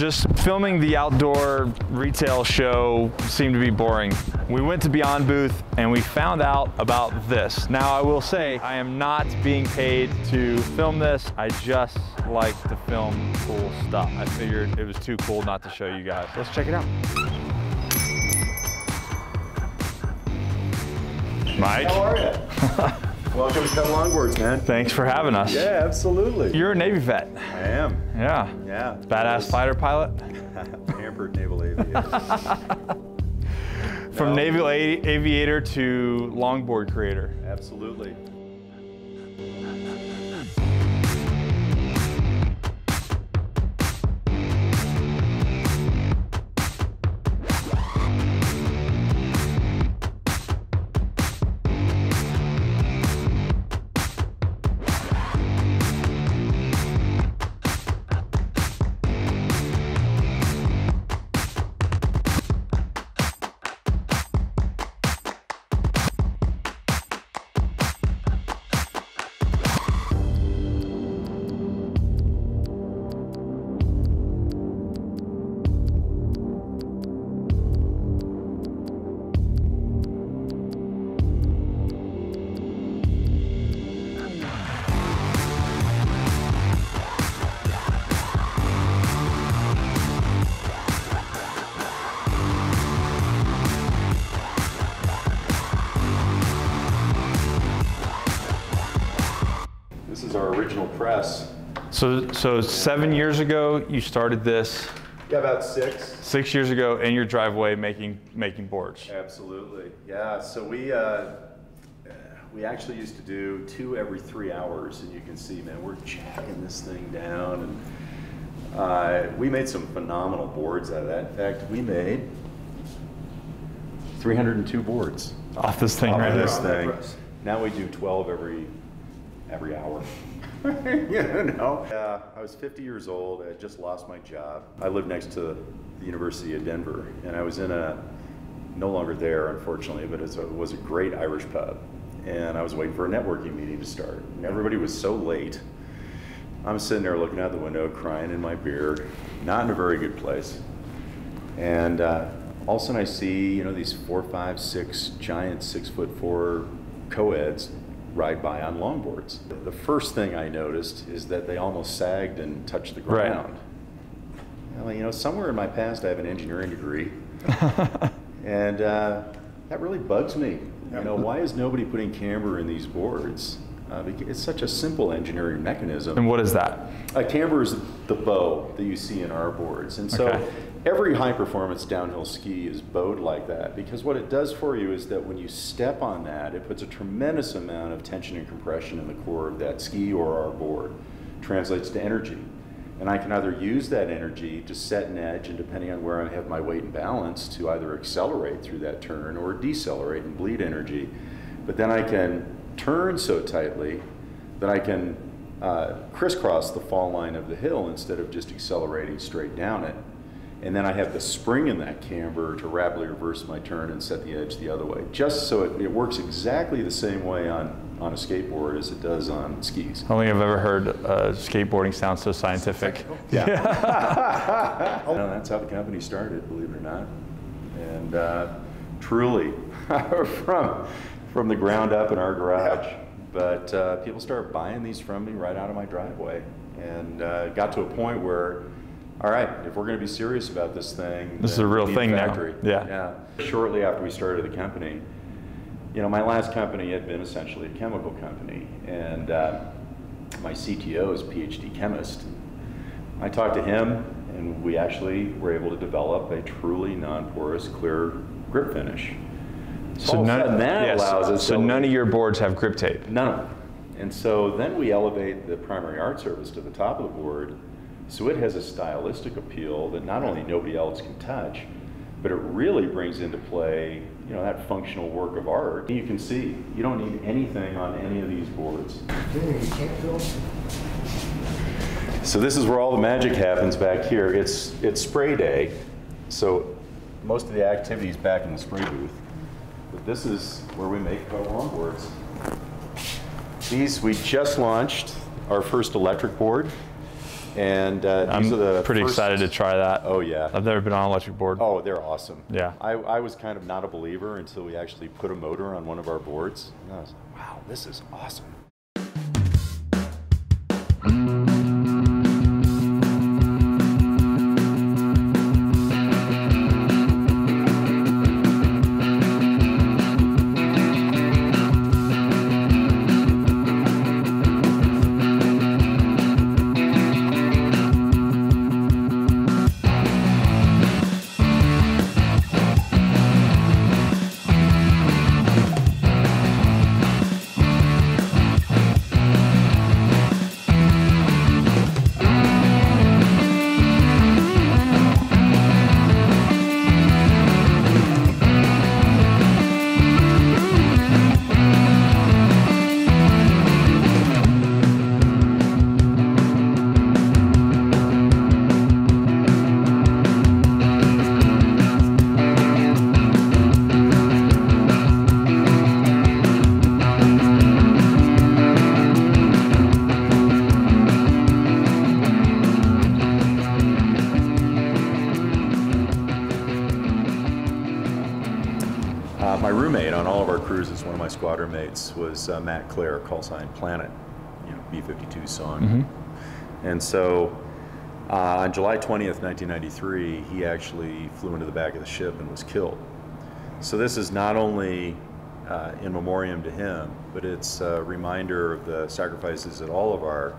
Just filming the outdoor retail show seemed to be boring. We went to Beyond booth and we found out about this. Now I will say I am not being paid to film this. I just like to film cool stuff. I figured it was too cool not to show you guys. Let's check it out. Mike. How are you? Welcome to Kota Longboards, man. Thanks for having us. Yeah, absolutely. You're a Navy vet. I am. Yeah. Yeah. Badass fighter pilot. Pampered naval aviator. From naval aviator to longboard creator. Absolutely. This is our original press. So 7 years ago, you started this. Yeah, about 6. 6 years ago in your driveway making boards. Absolutely. Yeah, so we actually used to do 2 every 3 hours, and you can see, man, we're jacking this thing down, and we made some phenomenal boards out of that. In fact, we made 302 boards Off this thing right here. Now we do 12 every hour. You know? I was 50 years old. I had just lost my job. I lived next to the University of Denver, and I was in no longer there, unfortunately, but it was a great Irish pub. And I was waiting for a networking meeting to start. And everybody was so late. I'm sitting there looking out the window, crying in my beer, not in a very good place. And all of a sudden I see, these 4, 5, 6 giant 6'4" co-eds ride by on longboards. The first thing I noticed is that they almost sagged and touched the ground. Right. Well, somewhere in my past I have an engineering degree, and that really bugs me. Why is nobody putting camber in these boards? Because it's such a simple engineering mechanism. And what is that? A camber is the bow that you see in our boards, and so every high-performance downhill ski is bowed like that, because what it does for you is that when you step on that, it puts a tremendous amount of tension and compression in the core of that ski or our board. Translates to energy. And I can either use that energy to set an edge, and depending on where I have my weight and balance, to either accelerate through that turn or decelerate and bleed energy. But then I can turn so tightly that I can crisscross the fall line of the hill instead of just accelerating straight down it. And then I have the spring in that camber to rapidly reverse my turn and set the edge the other way. Just so it works exactly the same way on a skateboard as it does on skis. I don't think I've ever heard skateboarding sound so scientific. Yeah. That's how the company started, believe it or not. And truly, from the ground up in our garage. But people started buying these from me right out of my driveway. And got to a point where, all right, if we're going to be serious about this thing, this is a real thing now. Yeah. Shortly after we started the company, my last company had been essentially a chemical company, and my CTO is a PhD chemist. I talked to him, and we actually were able to develop a truly non-porous, clear grip finish. So none of your boards have grip tape? None of them. And so then we elevate the primary art surface to the top of the board, so it has a stylistic appeal that not only nobody else can touch, but it really brings into play, that functional work of art. You can see, you don't need anything on any of these boards. So this is where all the magic happens back here. It's spray day, so most of the activity is back in the spray booth. But this is where we make Kota Longboards. We just launched our first electric board, And these I'm are the pretty excited to try that. Oh yeah. I've never been on an electric board. Oh, they're awesome. Yeah. I was kind of not a believer until we actually put a motor on one of our boards. And I was like, wow, this is awesome. My roommate on all of our cruises, one of my squadron mates, was Matt Clare, call sign Planet, you know, B-52 song. Mm-hmm. And so on July 20th, 1993, he actually flew into the back of the ship and was killed. So this is not only in memoriam to him, but it's a reminder of the sacrifices that all of our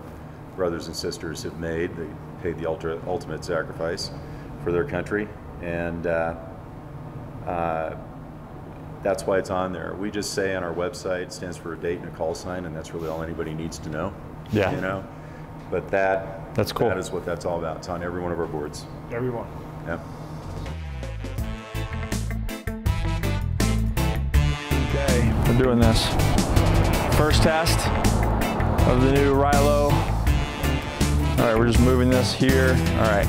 brothers and sisters have made. They paid the ultimate sacrifice for their country, and that's why it's on there. We just say on our website, it stands for a date and a call sign, and that's really all anybody needs to know. Yeah. You know? But that's cool. That is what that's all about. It's on every one of our boards. Everyone. Yeah. Okay, we're doing this. First test of the new Rilo. All right, we're just moving this here. All right.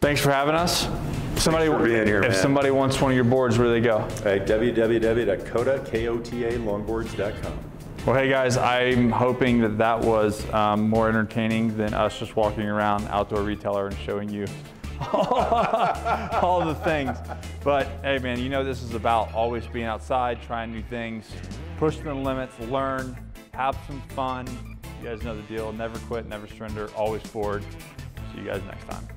Thanks for having us. If somebody wants one of your boards, where do they go? At www.kota.longboards.com. Well, hey guys, I'm hoping that that was more entertaining than us just walking around outdoor retailer and showing you all the things. But hey man, you know this is about always being outside, trying new things, push the limits, learn, have some fun. You guys know the deal. Never quit, never surrender, always forward. See you guys next time.